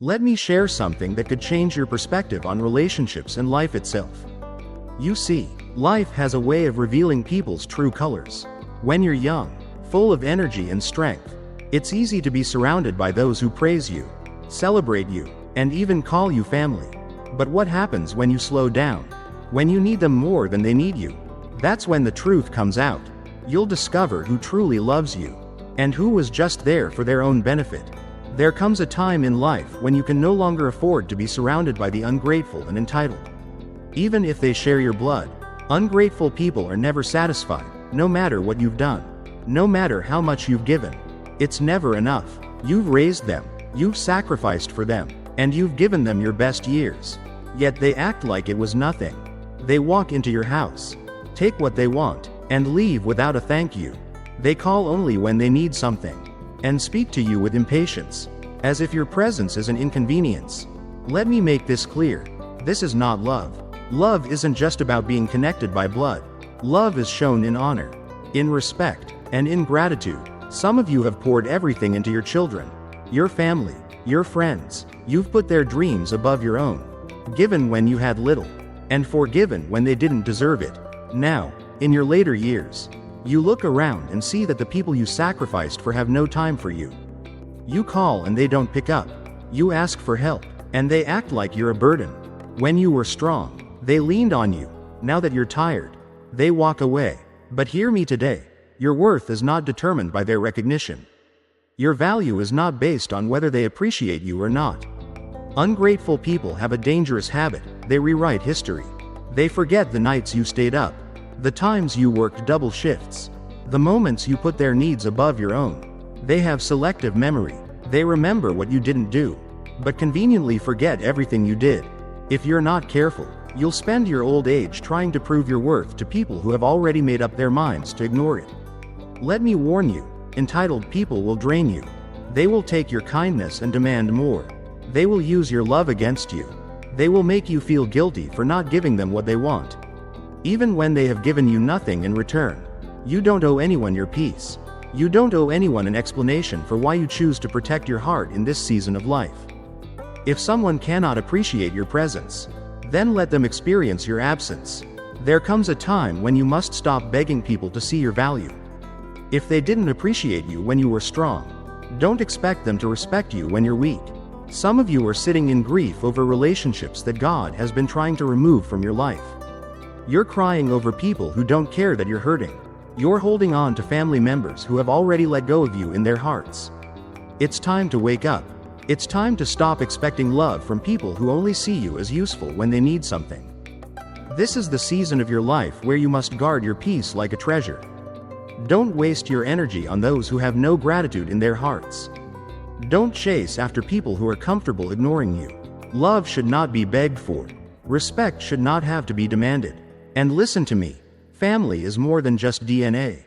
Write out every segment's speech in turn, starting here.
Let me share something that could change your perspective on relationships and life itself. You see, life has a way of revealing people's true colors. When you're young, full of energy and strength, it's easy to be surrounded by those who praise you, celebrate you, and even call you family. But what happens when you slow down? When you need them more than they need you? That's when the truth comes out. You'll discover who truly loves you, and who was just there for their own benefit. There comes a time in life when you can no longer afford to be surrounded by the ungrateful and entitled. Even if they share your blood, ungrateful people are never satisfied, no matter what you've done, no matter how much you've given. It's never enough. You've raised them, you've sacrificed for them, and you've given them your best years. Yet they act like it was nothing. They walk into your house, take what they want, and leave without a thank you. They call only when they need something, and speak to you with impatience, as if your presence is an inconvenience. Let me make this clear. This is not love. Love isn't just about being connected by blood. Love is shown in honor, in respect, and in gratitude. Some of you have poured everything into your children, your family, your friends. You've put their dreams above your own, given when you had little, and forgiven when they didn't deserve it. Now, in your later years, you look around and see that the people you sacrificed for have no time for you. You call and they don't pick up. You ask for help, and they act like you're a burden. When you were strong, they leaned on you. Now that you're tired, they walk away. But hear me today. Your worth is not determined by their recognition. Your value is not based on whether they appreciate you or not. Ungrateful people have a dangerous habit. They rewrite history. They forget the nights you stayed up, the times you worked double shifts, the moments you put their needs above your own. They have selective memory. They remember what you didn't do, but conveniently forget everything you did. If you're not careful, you'll spend your old age trying to prove your worth to people who have already made up their minds to ignore it. Let me warn you, entitled people will drain you. They will take your kindness and demand more. They will use your love against you. They will make you feel guilty for not giving them what they want, even when they have given you nothing in return. You don't owe anyone your peace. You don't owe anyone an explanation for why you choose to protect your heart in this season of life. If someone cannot appreciate your presence, then let them experience your absence. There comes a time when you must stop begging people to see your value. If they didn't appreciate you when you were strong, don't expect them to respect you when you're weak. Some of you are sitting in grief over relationships that God has been trying to remove from your life. You're crying over people who don't care that you're hurting. You're holding on to family members who have already let go of you in their hearts. It's time to wake up. It's time to stop expecting love from people who only see you as useful when they need something. This is the season of your life where you must guard your peace like a treasure. Don't waste your energy on those who have no gratitude in their hearts. Don't chase after people who are comfortable ignoring you. Love should not be begged for. Respect should not have to be demanded. And listen to me, family is more than just DNA.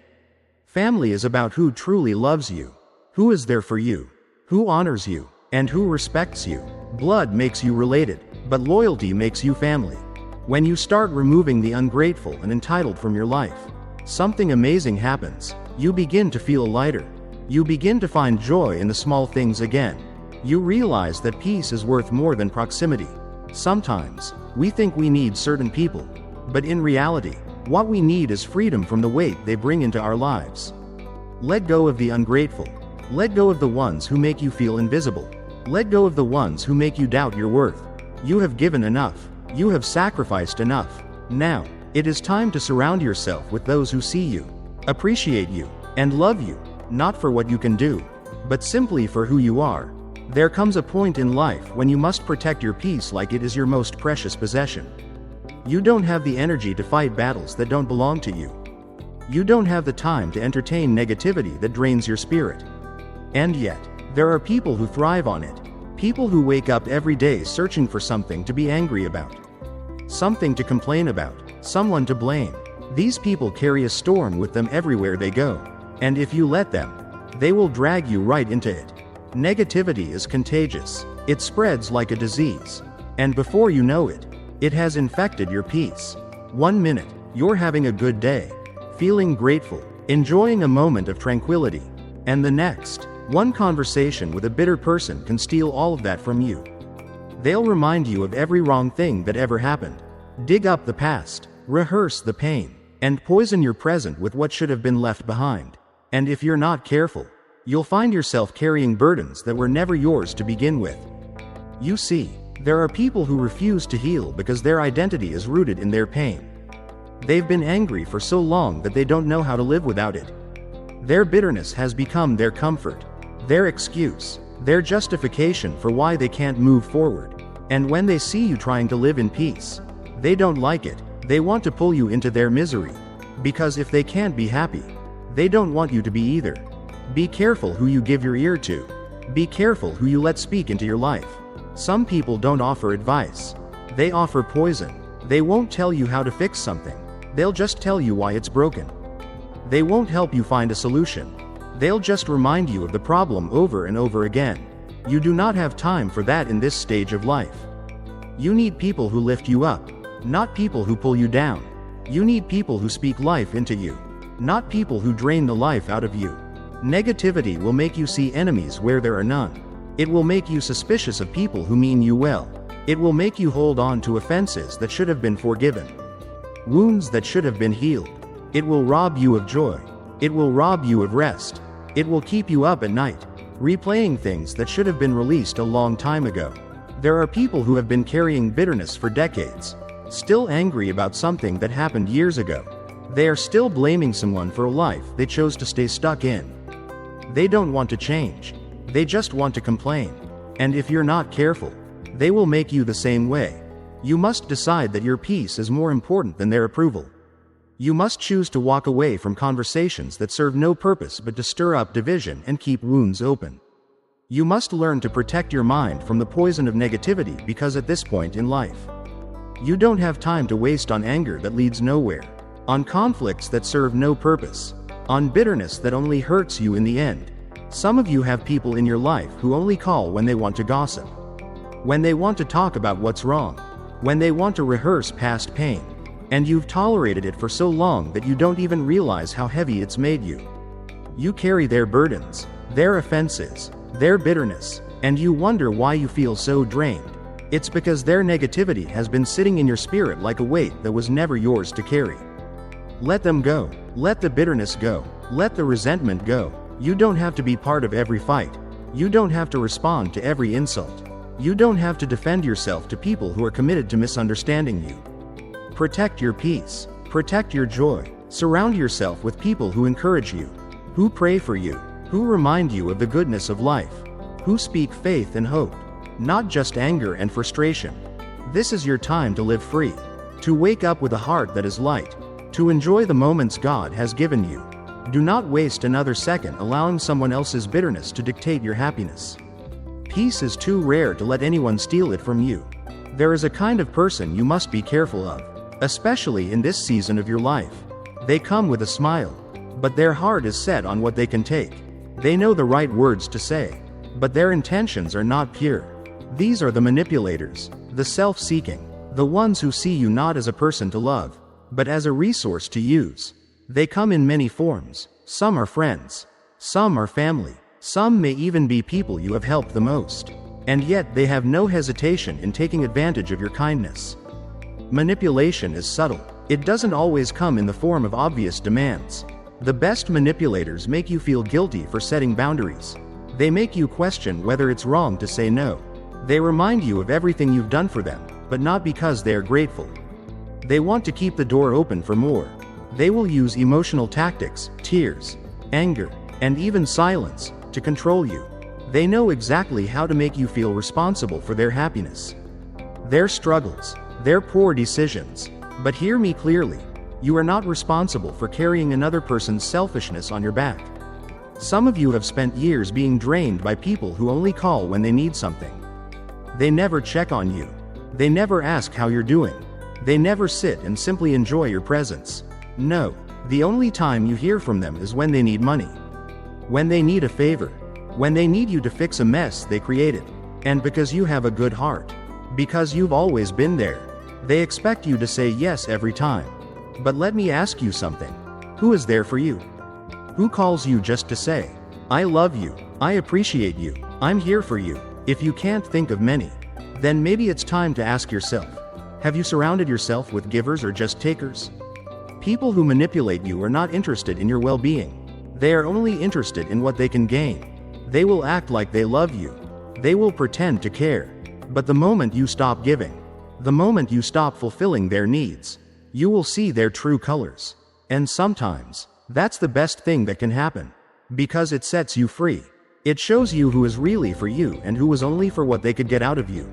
Family is about who truly loves you, who is there for you, who honors you, and who respects you. Blood makes you related, but loyalty makes you family. When you start removing the ungrateful and entitled from your life, something amazing happens. You begin to feel lighter. You begin to find joy in the small things again. You realize that peace is worth more than proximity. Sometimes, we think we need certain people, but in reality, what we need is freedom from the weight they bring into our lives. Let go of the ungrateful. Let go of the ones who make you feel invisible. Let go of the ones who make you doubt your worth. You have given enough. You have sacrificed enough. Now, it is time to surround yourself with those who see you, appreciate you, and love you, not for what you can do, but simply for who you are. There comes a point in life when you must protect your peace like it is your most precious possession. You don't have the energy to fight battles that don't belong to you. You don't have the time to entertain negativity that drains your spirit. And yet, there are people who thrive on it. People who wake up every day searching for something to be angry about, something to complain about, someone to blame. These people carry a storm with them everywhere they go. And if you let them, they will drag you right into it. Negativity is contagious. It spreads like a disease. And before you know it, it has infected your peace. 1 minute, you're having a good day, feeling grateful, enjoying a moment of tranquility. And the next, One conversation with a bitter person can steal all of that from you. They'll remind you of every wrong thing that ever happened, dig up the past, rehearse the pain, and poison your present with what should have been left behind. And if you're not careful, you'll find yourself carrying burdens that were never yours to begin with. You see, there are people who refuse to heal because their identity is rooted in their pain. They've been angry for so long that they don't know how to live without it. Their bitterness has become their comfort, their excuse, their justification for why they can't move forward. And when they see you trying to live in peace, they don't like it. They want to pull you into their misery. Because if they can't be happy, they don't want you to be either. Be careful who you give your ear to. Be careful who you let speak into your life. Some people don't offer advice. They offer poison. They won't tell you how to fix something. They'll just tell you why it's broken. They won't help you find a solution. They'll just remind you of the problem over and over again. You do not have time for that in this stage of life. You need people who lift you up, not people who pull you down. You need people who speak life into you, not people who drain the life out of you. Negativity will make you see enemies where there are none. It will make you suspicious of people who mean you well. It will make you hold on to offenses that should have been forgiven, wounds that should have been healed. It will rob you of joy. It will rob you of rest. It will keep you up at night, replaying things that should have been released a long time ago. There are people who have been carrying bitterness for decades, still angry about something that happened years ago. They are still blaming someone for a life they chose to stay stuck in. They don't want to change. They just want to complain. And if you're not careful, they will make you the same way. You must decide that your peace is more important than their approval. You must choose to walk away from conversations that serve no purpose but to stir up division and keep wounds open. You must learn to protect your mind from the poison of negativity, because at this point in life, you don't have time to waste on anger that leads nowhere, on conflicts that serve no purpose, on bitterness that only hurts you in the end. Some of you have people in your life who only call when they want to gossip, when they want to talk about what's wrong, when they want to rehearse past pain, and you've tolerated it for so long that you don't even realize how heavy it's made you. You carry their burdens, their offenses, their bitterness, and you wonder why you feel so drained. It's because their negativity has been sitting in your spirit like a weight that was never yours to carry. Let them go. Let the bitterness go. Let the resentment go. You don't have to be part of every fight. You don't have to respond to every insult. You don't have to defend yourself to people who are committed to misunderstanding you. Protect your peace. Protect your joy. Surround yourself with people who encourage you, who pray for you, who remind you of the goodness of life, who speak faith and hope, not just anger and frustration. This is your time to live free, to wake up with a heart that is light, to enjoy the moments God has given you. Do not waste another second allowing someone else's bitterness to dictate your happiness. Peace is too rare to let anyone steal it from you. There is a kind of person you must be careful of, especially in this season of your life. They come with a smile, but their heart is set on what they can take. They know the right words to say, but their intentions are not pure. These are the manipulators, the self-seeking, the ones who see you not as a person to love, but as a resource to use. They come in many forms. Some are friends, some are family, some may even be people you have helped the most. And yet they have no hesitation in taking advantage of your kindness. Manipulation is subtle. It doesn't always come in the form of obvious demands. The best manipulators make you feel guilty for setting boundaries. They make you question whether it's wrong to say no. They remind you of everything you've done for them, but not because they are grateful. They want to keep the door open for more. They will use emotional tactics, tears, anger, and even silence, to control you. They know exactly how to make you feel responsible for their happiness, their struggles, their poor decisions. But hear me clearly, you are not responsible for carrying another person's selfishness on your back. Some of you have spent years being drained by people who only call when they need something. They never check on you. They never ask how you're doing. They never sit and simply enjoy your presence. No, the only time you hear from them is when they need money, when they need a favor, when they need you to fix a mess they created. And because you have a good heart, because you've always been there, they expect you to say yes every time. But let me ask you something. Who is there for you? Who calls you just to say, "I love you"? I appreciate you. I'm here for you. If you can't think of many, then maybe it's time to ask yourself, have you surrounded yourself with givers or just takers? People who manipulate you are not interested in your well-being. They are only interested in what they can gain. They will act like they love you. They will pretend to care. But the moment you stop giving, the moment you stop fulfilling their needs, you will see their true colors. And sometimes, that's the best thing that can happen. Because it sets you free. It shows you who is really for you and who was only for what they could get out of you.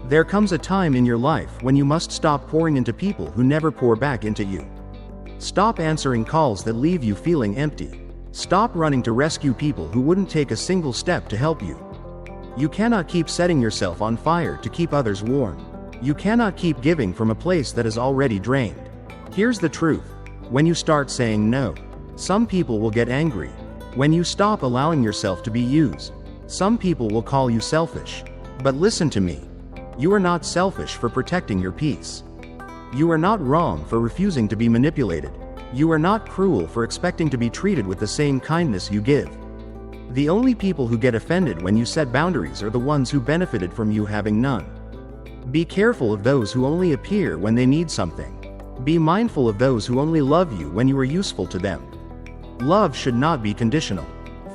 There comes a time in your life when you must stop pouring into people who never pour back into you. Stop answering calls that leave you feeling empty. Stop running to rescue people who wouldn't take a single step to help you. You cannot keep setting yourself on fire to keep others warm. You cannot keep giving from a place that is already drained. Here's the truth. When you start saying no, some people will get angry. When you stop allowing yourself to be used, some people will call you selfish. But listen to me. You are not selfish for protecting your peace. You are not wrong for refusing to be manipulated. You are not cruel for expecting to be treated with the same kindness you give. The only people who get offended when you set boundaries are the ones who benefited from you having none. Be careful of those who only appear when they need something. Be mindful of those who only love you when you are useful to them. Love should not be conditional.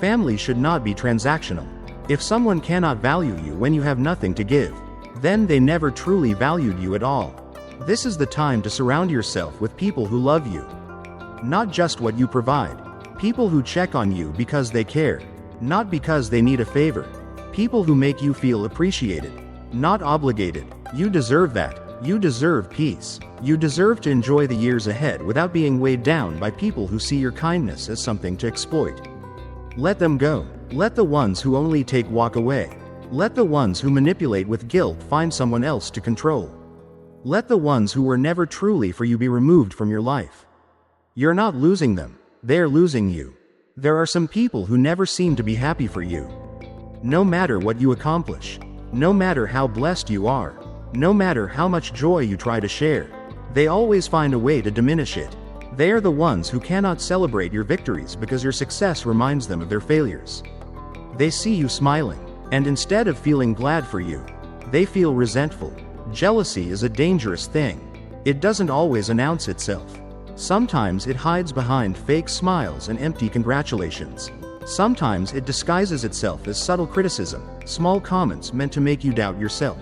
Family should not be transactional. If someone cannot value you when you have nothing to give, then they never truly valued you at all. This is the time to surround yourself with people who love you. Not just what you provide. People who check on you because they care, not because they need a favor. People who make you feel appreciated, not obligated. You deserve that. You deserve peace. You deserve to enjoy the years ahead without being weighed down by people who see your kindness as something to exploit. Let them go. Let the ones who only walk away. Let the ones who manipulate with guilt find someone else to control. Let the ones who were never truly for you be removed from your life. You're not losing them. They're losing you. There are some people who never seem to be happy for you. No matter what you accomplish, no matter how blessed you are, no matter how much joy you try to share, they always find a way to diminish it. They are the ones who cannot celebrate your victories because your success reminds them of their failures. They see you smiling, and instead of feeling glad for you, they feel resentful. Jealousy is a dangerous thing. It doesn't always announce itself. Sometimes it hides behind fake smiles and empty congratulations. Sometimes it disguises itself as subtle criticism, small comments meant to make you doubt yourself.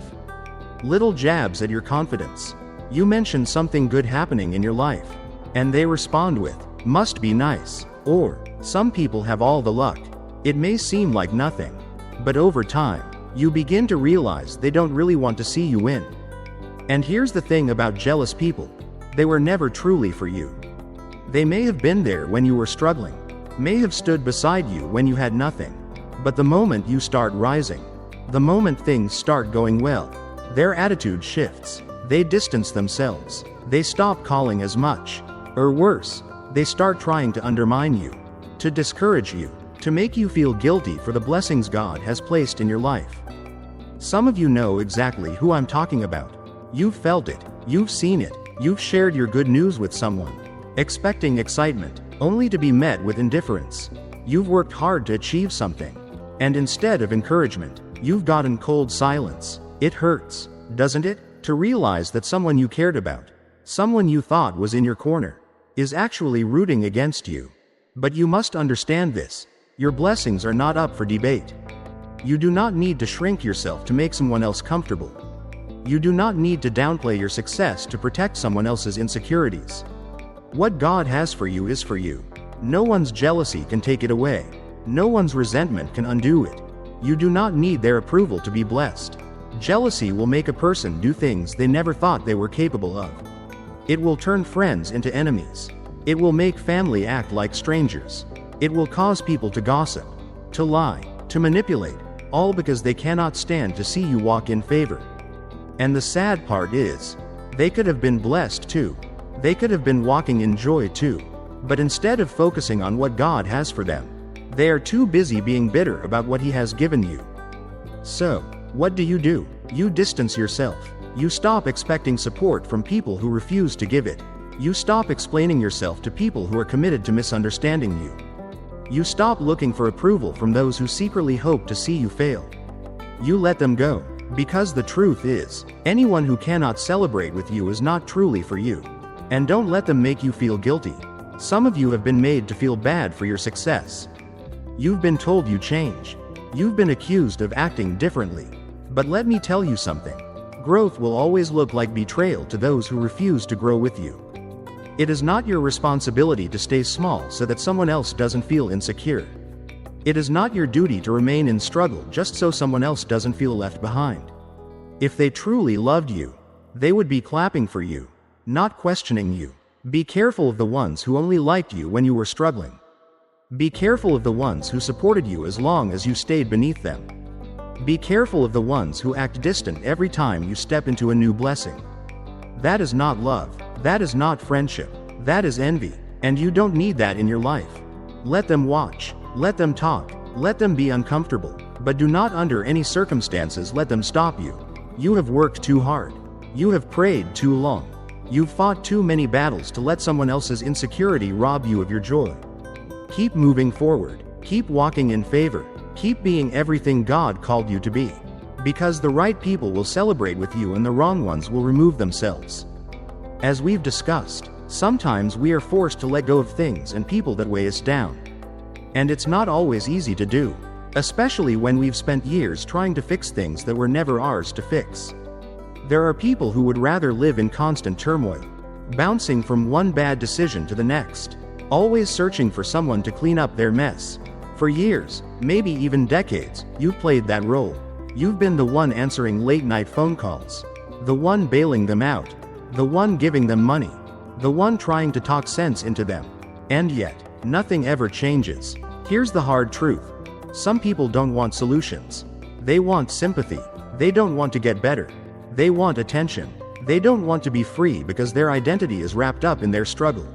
Little jabs at your confidence. You mention something good happening in your life, and they respond with, "Must be nice," or, "Some people have all the luck." It may seem like nothing, but over time, you begin to realize they don't really want to see you win. And here's the thing about jealous people. They were never truly for you. They may have been there when you were struggling, may have stood beside you when you had nothing. But the moment you start rising, the moment things start going well, their attitude shifts. They distance themselves. They stop calling as much. Or worse, they start trying to undermine you, to discourage you, to make you feel guilty for the blessings God has placed in your life. Some of you know exactly who I'm talking about. You've felt it. You've seen it. You've shared your good news with someone, expecting excitement, only to be met with indifference. You've worked hard to achieve something, and instead of encouragement, you've gotten cold silence. It hurts, doesn't it, to realize that someone you cared about, someone you thought was in your corner, is actually rooting against you. But you must understand this. Your blessings are not up for debate. You do not need to shrink yourself to make someone else comfortable. You do not need to downplay your success to protect someone else's insecurities. What God has for you is for you. No one's jealousy can take it away. No one's resentment can undo it. You do not need their approval to be blessed. Jealousy will make a person do things they never thought they were capable of. It will turn friends into enemies. It will make family act like strangers. It will cause people to gossip, to lie, to manipulate, all because they cannot stand to see you walk in favor. And the sad part is, they could have been blessed too. They could have been walking in joy too. But instead of focusing on what God has for them, they are too busy being bitter about what He has given you. So, what do? You distance yourself. You stop expecting support from people who refuse to give it. You stop explaining yourself to people who are committed to misunderstanding you. You stop looking for approval from those who secretly hope to see you fail. You let them go, because the truth is, anyone who cannot celebrate with you is not truly for you. And don't let them make you feel guilty. Some of you have been made to feel bad for your success. You've been told you change. You've been accused of acting differently. But let me tell you something. Growth will always look like betrayal to those who refuse to grow with you. It is not your responsibility to stay small so that someone else doesn't feel insecure. It is not your duty to remain in struggle just so someone else doesn't feel left behind. If they truly loved you, they would be clapping for you, not questioning you. Be careful of the ones who only liked you when you were struggling. Be careful of the ones who supported you as long as you stayed beneath them. Be careful of the ones who act distant every time you step into a new blessing. That is not love. That is not friendship. That is envy. And you don't need that in your life. Let them watch. Let them talk. Let them be uncomfortable. But do not under any circumstances let them stop you. You have worked too hard. You have prayed too long. You've fought too many battles to let someone else's insecurity rob you of your joy. Keep moving forward. Keep walking in favor. Keep being everything God called you to be. Because the right people will celebrate with you and the wrong ones will remove themselves. As we've discussed, sometimes we are forced to let go of things and people that weigh us down. And it's not always easy to do, especially when we've spent years trying to fix things that were never ours to fix. There are people who would rather live in constant turmoil, bouncing from one bad decision to the next, always searching for someone to clean up their mess. For years, maybe even decades, you've played that role. You've been the one answering late-night phone calls, the one bailing them out, the one giving them money, the one trying to talk sense into them. And yet, nothing ever changes. Here's the hard truth. Some people don't want solutions. They want sympathy. They don't want to get better. They want attention. They don't want to be free because their identity is wrapped up in their struggle.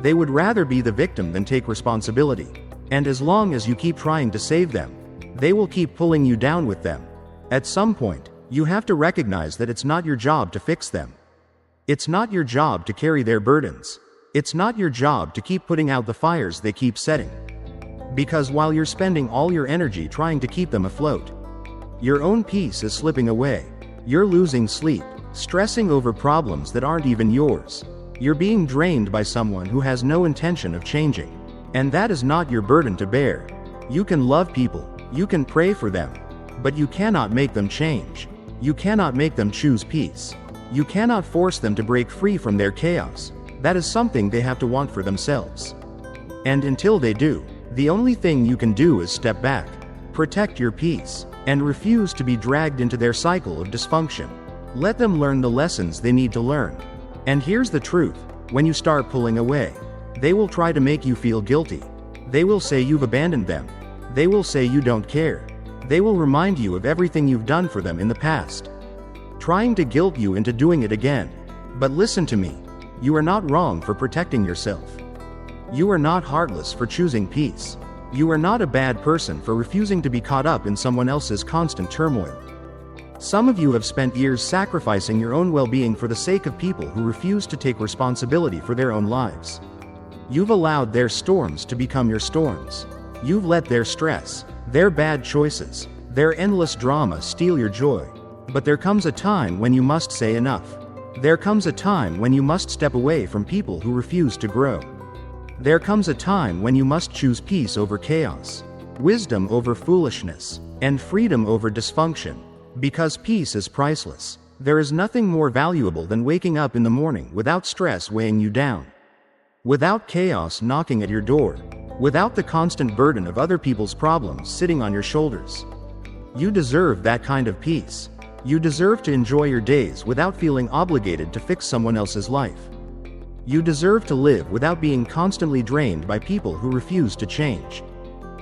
They would rather be the victim than take responsibility. And as long as you keep trying to save them, they will keep pulling you down with them. At some point, you have to recognize that it's not your job to fix them. It's not your job to carry their burdens. It's not your job to keep putting out the fires they keep setting. Because while you're spending all your energy trying to keep them afloat, your own peace is slipping away. You're losing sleep, stressing over problems that aren't even yours. You're being drained by someone who has no intention of changing. And that is not your burden to bear. You can love people, you can pray for them, but you cannot make them change. You cannot make them choose peace. You cannot force them to break free from their chaos. That is something they have to want for themselves. And until they do, the only thing you can do is step back, protect your peace, and refuse to be dragged into their cycle of dysfunction. Let them learn the lessons they need to learn. And here's the truth, when you start pulling away, they will try to make you feel guilty. They will say you've abandoned them. They will say you don't care. They will remind you of everything you've done for them in the past, trying to guilt you into doing it again. But listen to me, you are not wrong for protecting yourself. You are not heartless for choosing peace. You are not a bad person for refusing to be caught up in someone else's constant turmoil. Some of you have spent years sacrificing your own well-being for the sake of people who refuse to take responsibility for their own lives. You've allowed their storms to become your storms. You've let their stress, their bad choices, their endless drama steal your joy. But there comes a time when you must say enough. There comes a time when you must step away from people who refuse to grow. There comes a time when you must choose peace over chaos, wisdom over foolishness, and freedom over dysfunction. Because peace is priceless. There is nothing more valuable than waking up in the morning without stress weighing you down, without chaos knocking at your door, without the constant burden of other people's problems sitting on your shoulders. You deserve that kind of peace. You deserve to enjoy your days without feeling obligated to fix someone else's life. You deserve to live without being constantly drained by people who refuse to change.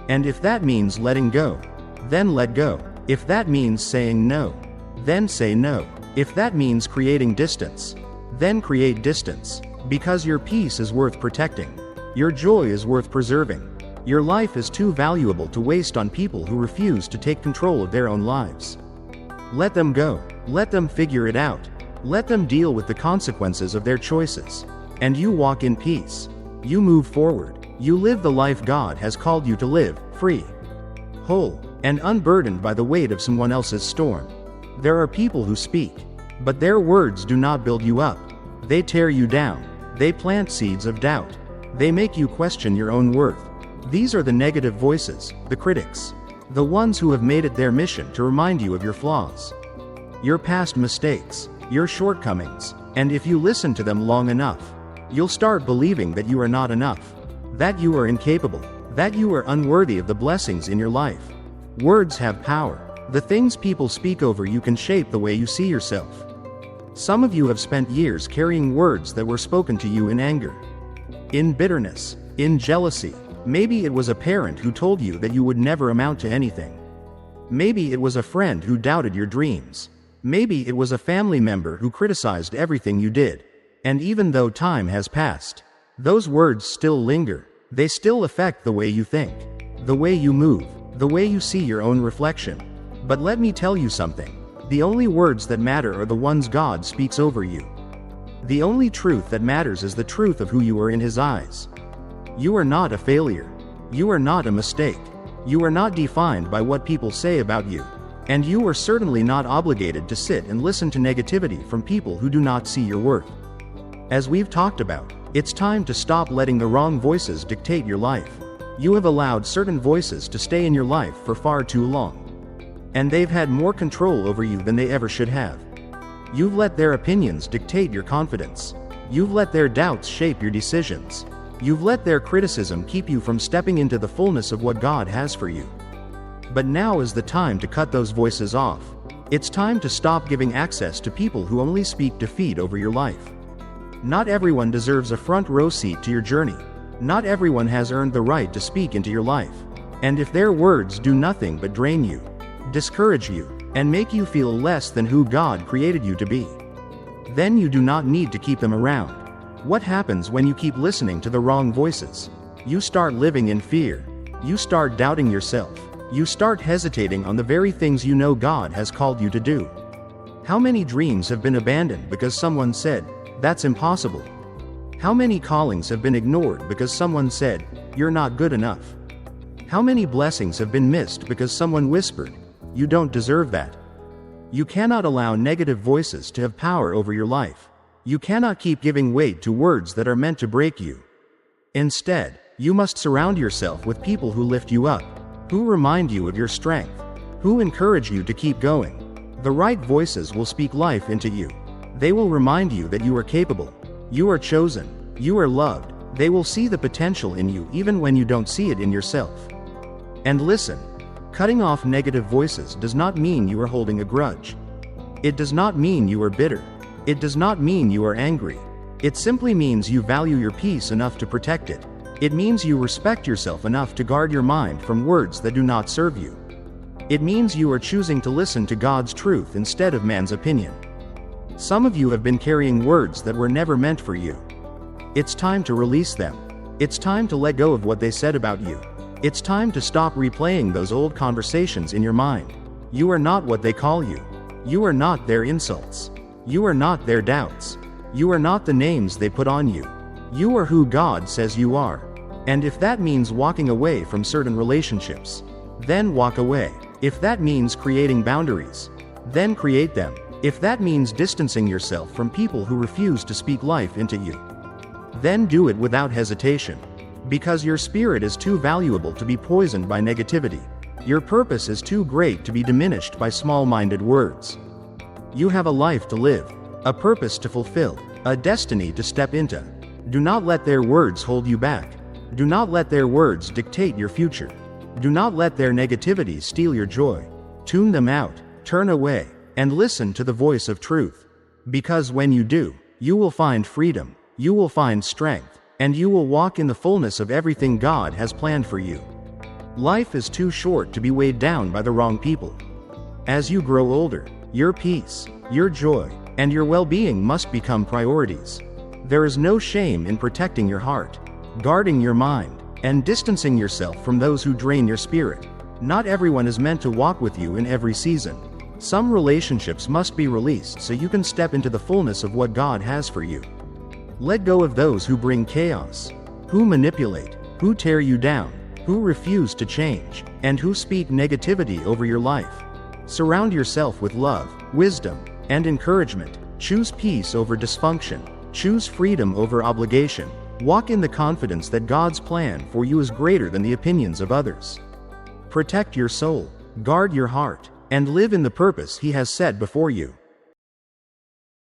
And if that means letting go, then let go. If that means saying no, then say no. If that means creating distance, then create distance. Because your peace is worth protecting. Your joy is worth preserving. Your life is too valuable to waste on people who refuse to take control of their own lives. Let them go. Let them figure it out. Let them deal with the consequences of their choices. And you walk in peace. You move forward. You live the life God has called you to live, free, whole, and unburdened by the weight of someone else's storm. There are people who speak, but their words do not build you up. They tear you down. They plant seeds of doubt. They make you question your own worth. These are the negative voices, the critics, the ones who have made it their mission to remind you of your flaws, your past mistakes, your shortcomings, and if you listen to them long enough, you'll start believing that you are not enough, that you are incapable, that you are unworthy of the blessings in your life. Words have power. The things people speak over you can shape the way you see yourself. Some of you have spent years carrying words that were spoken to you in anger, in bitterness, in jealousy. Maybe it was a parent who told you that you would never amount to anything. Maybe it was a friend who doubted your dreams. Maybe it was a family member who criticized everything you did. And even though time has passed, those words still linger. They still affect the way you think, the way you move, the way you see your own reflection. But let me tell you something. The only words that matter are the ones God speaks over you. The only truth that matters is the truth of who you are in His eyes. You are not a failure. You are not a mistake. You are not defined by what people say about you. And you are certainly not obligated to sit and listen to negativity from people who do not see your worth. As we've talked about, it's time to stop letting the wrong voices dictate your life. You have allowed certain voices to stay in your life for far too long. And they've had more control over you than they ever should have. You've let their opinions dictate your confidence. You've let their doubts shape your decisions. You've let their criticism keep you from stepping into the fullness of what God has for you. But now is the time to cut those voices off. It's time to stop giving access to people who only speak defeat over your life. Not everyone deserves a front row seat to your journey. Not everyone has earned the right to speak into your life. And if their words do nothing but drain you, discourage you, and make you feel less than who God created you to be, then you do not need to keep them around. What happens when you keep listening to the wrong voices? You start living in fear. You start doubting yourself. You start hesitating on the very things you know God has called you to do. How many dreams have been abandoned because someone said, "That's impossible"? How many callings have been ignored because someone said, "You're not good enough"? How many blessings have been missed because someone whispered, "You don't deserve that"? You cannot allow negative voices to have power over your life. You cannot keep giving weight to words that are meant to break you. Instead, you must surround yourself with people who lift you up, who remind you of your strength, who encourage you to keep going. The right voices will speak life into you. They will remind you that you are capable, you are chosen, you are loved. They will see the potential in you even when you don't see it in yourself. And listen, cutting off negative voices does not mean you are holding a grudge. It does not mean you are bitter. It does not mean you are angry. It simply means you value your peace enough to protect it. It means you respect yourself enough to guard your mind from words that do not serve you. It means you are choosing to listen to God's truth instead of man's opinion. Some of you have been carrying words that were never meant for you. It's time to release them. It's time to let go of what they said about you. It's time to stop replaying those old conversations in your mind. You are not what they call you. You are not their insults. You are not their doubts. You are not the names they put on you. You are who God says you are. And if that means walking away from certain relationships, then walk away. If that means creating boundaries, then create them. If that means distancing yourself from people who refuse to speak life into you, then do it without hesitation. Because your spirit is too valuable to be poisoned by negativity. Your purpose is too great to be diminished by small-minded words. You have a life to live, a purpose to fulfill, a destiny to step into. Do not let their words hold you back. Do not let their words dictate your future. Do not let their negativity steal your joy. Tune them out, turn away, and listen to the voice of truth. Because when you do, you will find freedom, you will find strength, and you will walk in the fullness of everything God has planned for you. Life is too short to be weighed down by the wrong people. As you grow older, your peace, your joy, and your well-being must become priorities. There is no shame in protecting your heart, guarding your mind, and distancing yourself from those who drain your spirit. Not everyone is meant to walk with you in every season. Some relationships must be released so you can step into the fullness of what God has for you. Let go of those who bring chaos, who manipulate, who tear you down, who refuse to change, and who speak negativity over your life. Surround yourself with love, wisdom, and encouragement. Choose peace over dysfunction. Choose freedom over obligation. Walk in the confidence that God's plan for you is greater than the opinions of others. Protect your soul, guard your heart, and live in the purpose He has set before you.